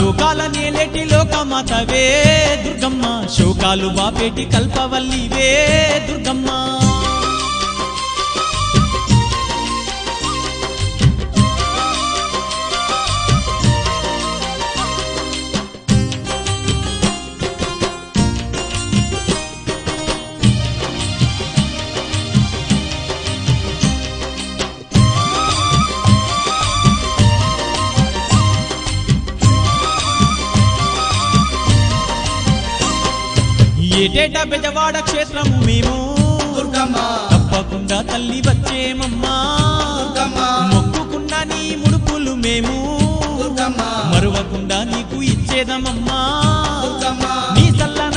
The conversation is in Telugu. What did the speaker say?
లోకాల నేలేటి లోకమాతవే దుర్గమ్మ శోకాలు బాపేటి కల్పవల్లివే దుర్గమ్మ ఏటేటా బెజవాడ క్షేత్రము మేము దుర్గమ్మ తప్పకుండా తల్లి వచ్చేమమ్మా దుర్గమ్మ మొక్కుకున్నా నీ ముడుపులు మేము దుర్గమ్మ మరువకుండా నీకు ఇచ్చేదమమ్మా దుర్గమ్మ నీ చల్లన